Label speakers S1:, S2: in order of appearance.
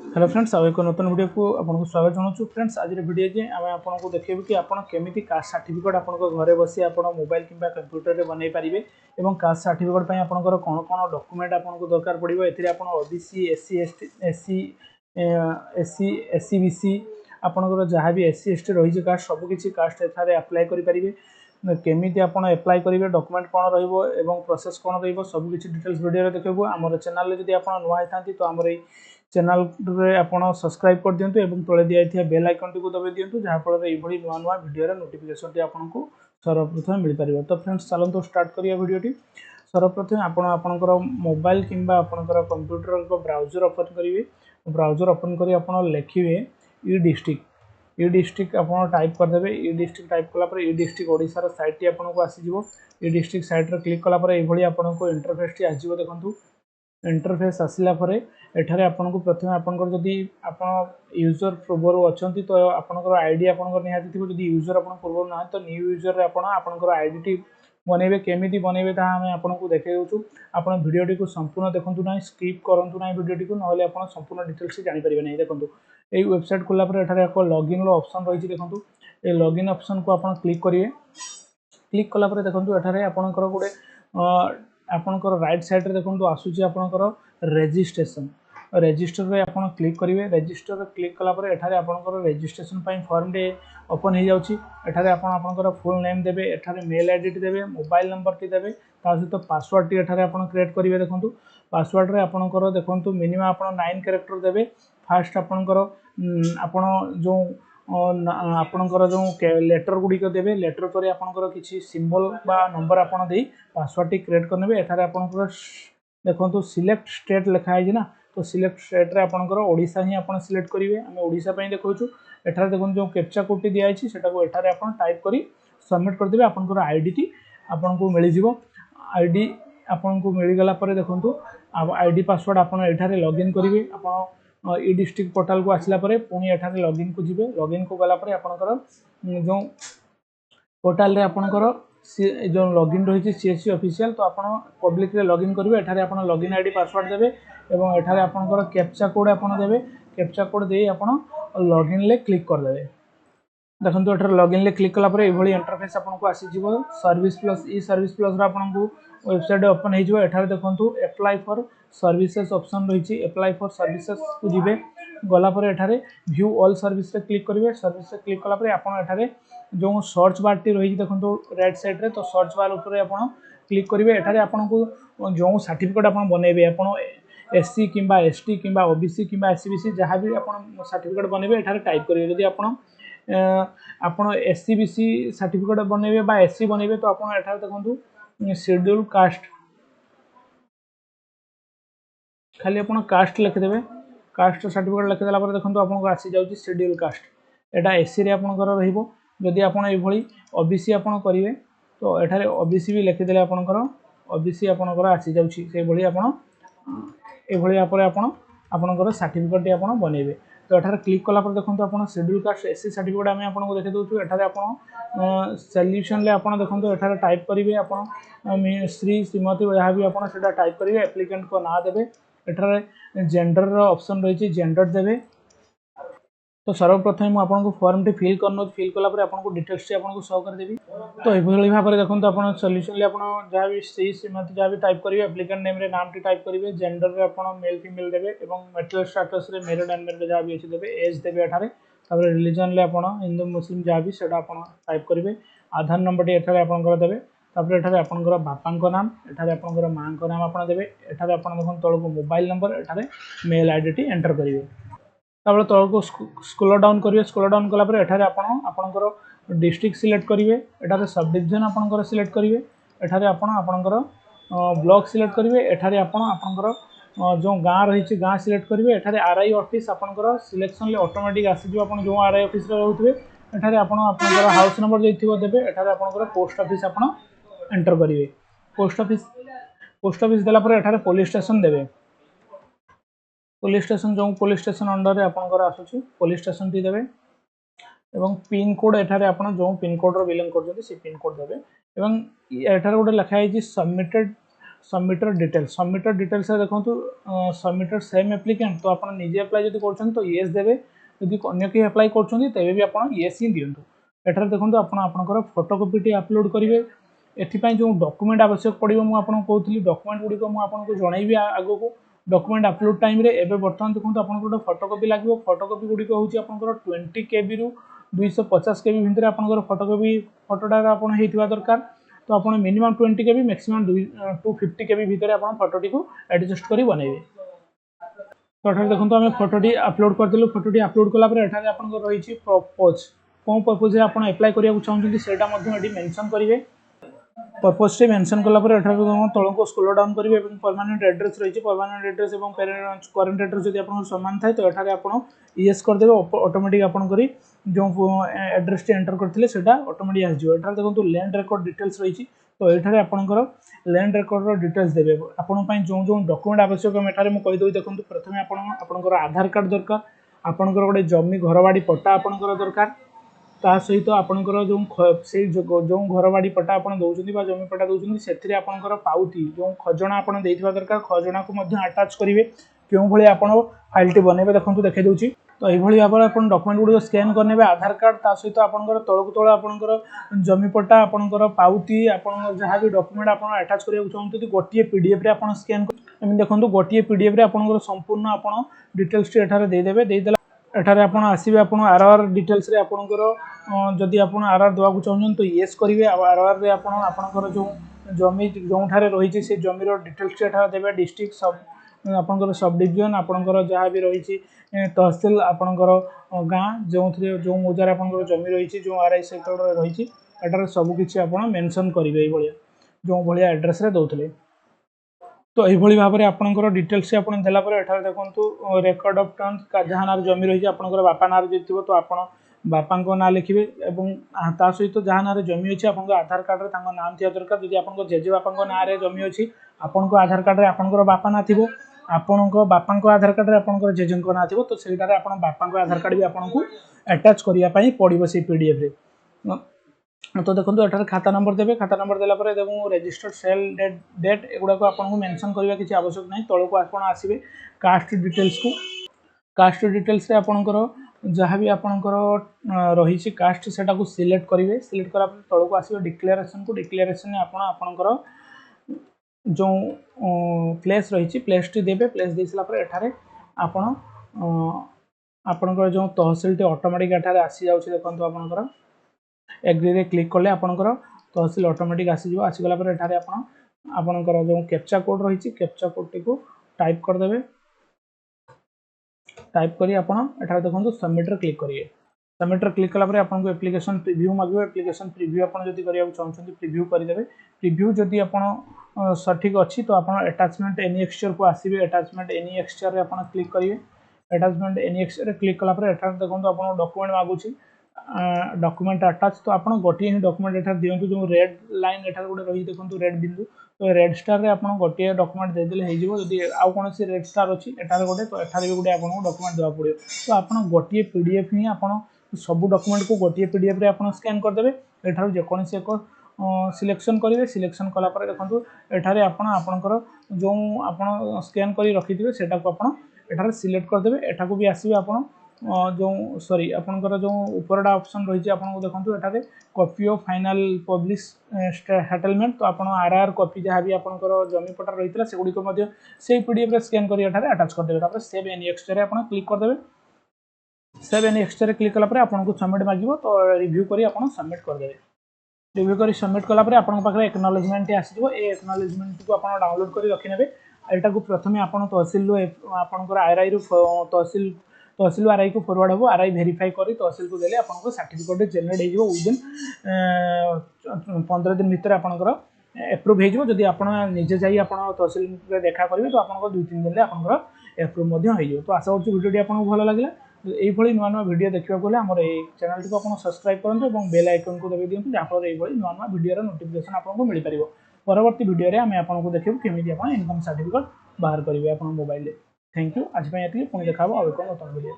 S1: Hello friends आउ एक नूतन video को आपको स्वागत जनाऊँ। फ्रेंड्स आज वीडियो जे आम आपको देखेबू कि आप केमी कास्ट सर्टिफिकेट आप घरे बसी आप मोबाइल कि कंप्यूटर में बनई पारे और कास्ट सर्टिफिकेट आपर कौन कौन डॉक्यूमेंट आपको दरकार पड़ो ए OBC SC SC SC SC BC आपंकर जहाँ भी एससी एसटी रही कास्ट सबकि कास्ट एठार अप्लाई करेंगे केमी आप एप्लाय करेंगे डॉक्यूमेंट कौन रही प्रोसेस कौन रबू किसी डिटेल्स वीडियो देखो आम चैनल जब आप नुआ होता तो आम चैनल रे आपण सब्सक्राइब कर दियंतु एवं तले दिया बेल आइकन टी को दबाई दियंतु जहाँ फल ये नुआ नुआ वीडियो नोटिफिकेशन टी आपको सर्वप्रथम मिल पार। तो फ्रेंड्स चलते स्टार्ट करिया वीडियोटी। सर्वप्रथम आपणकर मोबाइल किंबा आपणकर कंप्यूटर को ब्राउजर ओपन करेंगे। ब्राउजर ओपन कर लिखे ई डिस्ट्रिक्ट आप टाइप करदे। ई डिस्ट्रिक्ट टाइप कलापर ई डिस्ट्रिक्ट ओडिशार साइट टी आपको आसीजिवो। ई डिस्ट्रिक्ट साइट रे क्लिक कलापर ये आपको इंटरफेस टी आसीजिवो। देखंतु इंटरफेस आसला परे एठारे आपनको प्रथम आपनकर जदि आपण यूजर पूर्व अच्छा तो आपनकर आईडी आपनकर निहाती थिबो। जदि यूजर आपण पूर्व ना तो न्यू यूजर रे आपण आपनकर आईडी टी बनेबे केमिति बनेबे ता हम आपनको देखाइ दउछु। आपण वीडियो को संपूर्ण देखंतु नाही स्किप करंतु नाही वीडियो को नहले आपण संपूर्ण डिटेल्स जानि परिबे नाही। देखंतु एई वेबसाइट खोला पर एठारे एक लॉगिन रो ऑप्शन रहिछि। देखंतु ए लॉगिन ऑप्शन को आपण क्लिक करिवे। क्लिक कला पर देखंतु एठारे आपनकर गोटे आपनकर राइट साइड रे देखंतु आसुची आपनकर रजिस्ट्रेशन रजिस्टर रे आपण क्लिक करिवे। रजिस्टर रे क्लिक कला पर एठारे आपनकर रजिस्ट्रेशन पई फॉर्म डे ओपन हो जाउची। एठारे आपण आपनकर फुल नेम देबे, एठारे मेल आईडी टी देबे, मोबाइल नंबर टी देबे, ता सहित पासवर्ड टी एठारे आपण क्रिएट करिवे। देखंतु पासवर्ड रे आपनकर देखंतु मिनिमम आपण 9 कैरेक्टर देबे। फास्ट आपनकर आपण जो आपनकर जो लेटर गुड़िक देवे। लेटर पर आपनकर किसी सिंबल बा नंबर आपन दे पासवर्ड टी क्रिएट करनेबे। एठारे आपनकर देखंतु सिलेक्ट स्टेट लिखा है ना, तो सिलेक्ट स्टेट रे आपनकर ओडिशा ही आपन सिलेक्ट करिवे। हम ओडिशा पई देखौछु। एठारे देखन जो कैप्चा कोड टी दिया अछि सेटा को एठारे आपन टाइप करी सबमिट कर देबे। आपनकर आईडी टी आपनको मिलि जिवो। आईडी आपनको मिलि गला पर देखंतु आईडी पासवर्ड आपन एठारे लॉगिन करिवे। आपन ई डिस्ट्रिक्ट पोर्टल को आसला परे पुणी एठारे लॉगिन को जिवे। लॉगिन को गला परे आपनकर जो पोर्टल रे आपनकर जो लॉगिन रही सीएससी ऑफिशियल तो आपन पब्लिक रे लॉगिन करिवे। एठारे आपन लॉगिन आईडी पासवर्ड देबे एवं एठारे आपनकर कैप्चा कोड आपन देबे। कैप्चा कोड दे आपन लॉगिन ले क्लिक कर देबे। देखंतु एठारे लॉगिन ले क्लिक कला परे एभली इंटरफेस आपनको आसी जिवो। सर्विस प्लस ई सर्विस प्लस रा आपनको वेबसाइट ओपन हो जिवो। एठारे देखंतु अप्लाई फॉर सर्विसेज ऑप्शन रही। अप्लाई फॉर सर्विसेज को जिवे। गला परे एठारे व्यू ऑल सर्विस रे क्लिक करिवे। सर्विस रे क्लिक कला परे आपन एठारे जो सर्च बार टी रही देखंतु राइट साइड रे, तो सर्च बार ऊपर आपन क्लिक करिवे। एठारे आपनको जो सर्टिफिकेट आपन बनेबे आपन एससी किंबा एसटी किंबा ओबीसी किंबा एससीबीसी जहाँ भी आपन सर्टिफिकेट बनेबे एठारे टाइप करिवे। जदि आपन आपण एससीबीसी सर्टिफिकेट बनेबे बा एससी बनेबे तो आपन एठारे देखंतु शेड्यूल कास्ट खाली आपन कास्ट लिख देबे। कास्ट सर्टिफिकेट लिख देला पर देखंतु आपन को आसी जाउची शेड्यूल कास्ट। एटा एससी रे आपनकर रहिबो। जदि आपन एभली ओबीसी आपन करिवे तो एठारे ओबीसी भी लिखि देले आपनकर ओबीसी आपनकर आसी जाउची। से भली आपन एभली आपरे आपनकर सर्टिफिकेट टी आपन बनेबे। तो एठारे क्लिक कला पर देखंतु आपन शेड्यूल कास्ट एससी सर्टिफिकेट आमे आपन को देखै दउछु। एठारे आपन सॉल्यूशन ले आपन देखंतु एठारे टाइप करिवे। आपन श्री श्रीमती जहाँ भी आपन सेटा टाइप करिवे। एप्लिकेंट को नाम देबे। एठारे जेंडर रो ऑप्शन रही जेंडर देबे। तो सर्वप्रथम मुझे आपको फॉर्म टी फिल करनो। फिल कला पर आपको डिटेल्स टी आपको शो कर देबी। तो यही भाव में देखो आप सॉल्यूशन ले जहाँ भी श्री श्रीमती जहाँ भी टाइप करेंगे एप्लिकेंट नेम रे नाम टी टाइप करेंगे। जेंडर रे आप मेल फीमेल देवे और मैरिटल स्टेटस रे मैरिड अनमैरिड जहाँ भी अच्छे देवे। एज देवे एठारे तापर रिलीजन ले आप हिंदू मुस्लिम जहाँ भी सेटा आप टाइप करेंगे। आधार नंबर टी एठारे आपनकर देवे। तापर एठारे आपनकर बापा नाम एठारे आपनकर माँ का नाम आप देवे। एठारे आप देखो तौक मोबाइल नंबर एठारे मेल आईडी टी एंटर करेंगे। तापर तौक स्क्रोल डाउन करेंगे। स्क्रोल डाउन कला पर एठारे आपनकर डिस्ट्रिक्ट सिलेक्ट करेंगे। एठारे सब डिवीजन आपनकर सिलेक्ट करेंगे। एठारे आपनकर ब्लॉक सिलेक्ट करेंगे। एठारे आपनकर जो गाँ रही गाँ सिलेक्ट करेंगे। एठारे आरआई ऑफिस आपनकर सिलेक्शन ले ऑटोमेटिक आसीजो। आपन जो आरआई ऑफिस रे रहउथबे एठारे आपनकर हाउस नंबर जे थिबो देबे। एठारे आपनकर पोस्ट ऑफिस आपन एंटर करेंगे। पोस्ट ऑफिस देला पर एठारे पुलिस स्टेशन देबे। पुलिस स्टेशन जो पुलिस स्टेशन अंडर रे आपनकर आसुची पुलिस स्टेशन टी देबे। एवं पिन कोड एठारे आपण जो पिन कोड रो बिलोंग करजोती से पिन कोड देबे। एवं एठारे गोटे लिखा है सबमिटेड सबमिटर डिटेल्स देखो सबमिटर सेम एप्लिकेंट तो आप निजे अप्लाई जब कर तो येस देवे जदि अन्य कहीं अप्लाई कर तेज भी आप येस ही दिंतु एठार देखो आपंकर फोटोकॉपी अपलोड करेंगे एपाई जो डॉक्यूमेंट आवश्यक पड़ो मुझे कहती डॉक्यूमेंट गुड़िक मुझे जनइबी आग को डॉक्यूमेंट अपलोड टाइम रे एबे बर्तमान देखो आप गोटे फोटोकॉपी लगे फोटोकॉपी गुड़िक हूँ आप 20 KB रु 250 KB भितर आपंकर फोटोकॉपी फोटोटा होता दरकार तो आप मिनिमम 20 KB मैक्सिमम 250 KB भितर आप फोटोटी को एडजस्ट कर बनइबे तो ये देखो आम फोटोटी अपलोड करदेलु फोटोटी अपलोड कलापर एठारे आपंकर रही पर्पज कौन पर्पज आप एप्लाई करने चाहते से मेंशन करेंगे पर्पज टी मेंशन कलापर तौक को स्क्रोल डाउन करेंगे परमानेंट एड्रेस रही परमानेंट एड्रेस और करेन्ट एड्रेस जब आप सामान थाए तो ये आप येस करदे ऑटोमेटिक आपंकर जो एड्रेस टी एंटर करते ऑटोमेटिक आसो ये देखो लैंड रिकॉर्ड डिटेल्स रही तो ये आपंकर लैंड रिकॉर्ड डिटेल्स देवे आपण जो जो डॉक्यूमेंट आवश्यक एठारे मुझे कहीदेवी देखो प्रथम आपंकर आधार कार्ड दरकार आपंकर गोटे जमी घर बाड़ी पट्टा आपंकर दरकार ता सहित आपंकर जो जो घर बाड़ी पट्टा आप दौरान जमी पट्टा दौरान से आपंकर पाउती जो खजना आप दरकार खजना को आटाच करेंगे क्यों भाई आप फाइल बनइबे देखो देखा दूसरी तो यही भाव में आप डॉक्यूमेंट गुड़िक स्कैन करने आधार कार्ड ता सहित आपंकर तौक तौल आपंकर जमी पट्टा आपंकर पाउती आप जहाँ भी डॉक्यूमेंट आप आटाच करने चाहते गोटे PDF रे आप स्कैन कर देखो गोटे PDF रे आपंकर संपूर्ण आप डिटेल्स देदेवे देदेला एठारे आप आसवे आप आरआर डिटेल्स रे आपंकर जदि आप आरआर देवाक चाहते तो येस करेंगे आरआर रे आपंकर जो जमी जो रही से जमीर डिटेल्स देवे डिस्ट्रिक्ट सब आपंकर सब डिविजन आपंकर जहाँ भी रही तहसिल आपंकर गाँ जो जो मौजार आपंकर जमी रही जो आरआई सेक्टर रही एटार सबकि आप मेंशन करेंगे ये जो भाया एड्रेस रे दौले तो यही भाव में आपंकर डिटेल्स आप देलापर एठार देखो रेकर्ड ऑफ टर्न जहाँ ना जमी रही आपंकर बापा ना जो तो आप बापा ना लिखे और सहित जहाँ ना जमी अच्छी आप आधार कार्ड रे नाम थी दरकार जब आप जेजे बापा ना जमी अच्छी आपन आधार कार्ड रे आपंकर बापा ना थी आपण बापा आधार कार्ड रे आपंकर जेजे ना थी तो सहीटार आप बापा आधार कार्ड भी आपको अटैच करने पड़ो से PDF रे तो देखो ये खाता नंबर देवे खाता नंबर देलापर देखो रजिस्टर्ड सेल डेट एगुड़ाक आपको मेंशन करवा किसी आवश्यक नहीं तौक आप आसवे कास्ट डिटेल्स को कास्ट डिटेल्स आपंकर जहाँ भी आपंकर रही कास्ट से सिलेक्ट करेंगे सिलेक्ट करा तौक आसवे डिक्लेरेशन को डिक्लेरेशन आपंकर जो प्लेस रही प्लेस टी देवे प्लेस दे सारापर एठारे आपण आपंकर जो तहसिल टी ऑटोमेटिक एठारे आसी जाउछि देखंतु आपंकर एग्री रे क्लिक कले आपंकर तहसिल ऑटोमेटिक आसीजो आसीगला पर एठारे आपंकर जो कैप्चा कोड रही कैप्चा कोड टी को टाइप करदेवे टाइप करी आपण एठारे देखंतु सबमिट रे क्लिक करिए सबमिट रे क्लिक कला पर आपनको एप्लिकेशन प्रीव्यू मागियो एप्लिकेशन प्रीव्यू आपण जदि करिया चाहछन्ती प्रीव्यू करदेवे प्रीव्यू जदि आपण सठिक अच्छी तो आपण अटैचमेंट एनी एक्सचर को आसीबे अटैचमेंट एनी एक्सचर रे आपण क्लिक करिवे अटैचमेंट एनी एक्सचर रे क्लिक कला पर एठारे देखंतु आपण डॉक्यूमेंट मागुची डॉक्यूमेंट अटैच तो आप गोटे ही डॉक्यूमेंट एठार दिंतु जो रेड लाइन एठार गोटे रही देखो रेड बिंदु तो रेड स्टार रे आप गोटे डॉक्यूमेंट देदेले जदि आउ कौन रेड स्टार अच्छी एठार गोटे तो एठार भी गोटे आपको डॉक्यूमेंट देवा पड़ो तो आप गोटे PDF ही आप सब डॉक्यूमेंट को गोटे PDF रे आप स्कैन करदेवे एठार जेकोसी एक सिलेक्शन करेंगे सिलेक्शन कलापर देखो एठारे आपणकर जो आप स्कैन कर रखिथे से एठारे सिलेक्ट करदेवे एठा को भी आसवे आप जो सॉरी आपंकर जो उपरटा ऑप्शन रही आपको देखो एठारे copy of final publish settlement तो आप आरआर कॉपी जहाँ भी आपंकर जमी पट्टा रही है सेगुड़िक से PDF रे स्कैन कर अटैच करदेवे सेव एनी एक्सचर आप क्लिक करदेवे सेव एनी एक्सचर क्लिक कलापर आपको सबमिट मांगो तो रिव्यू करी आप सबमिट करदेवे रिव्यू करी सबमिट कलापर आपन पाखरे एक्नॉलेजमेंट आसीजो ए एक्नॉलेजमेंट को आप डाउनलोड कर रखिने एटा को प्रथमे आप तहसिल आपंकर RI रु तहसिल RI को फॉरवर्ड हो RI वेरीफाई करी तहसिल को देले आपनको सर्टिफिकेट जनरेट हो विदिन 15 दिन भीतर आपंकर एप्रूव हो जदि आप निजे जाई आप तहसिल रे देखा करेंगे तो आपको 2-3 दिन में आपंकर एप्रूव हो तो आशा करछि वीडियोटी आपको भल लगे यही नुआ नुआ वीडियो देखा गले आम चैनल टी को सब्सक्राइब करूँ और बेल आइकन को दबे दिखाँ जहाँफल ये नुआ नुआ वीडियो नोटिफिकेशन आपको मिल पार परवर्ती वीडियो आम आपको देखू केमी आप इनकम सर्टिफिकेट बाहर करेंगे आप मोबाइल। थैंक यू आज पुणी देखा एक नूतन वीडियो।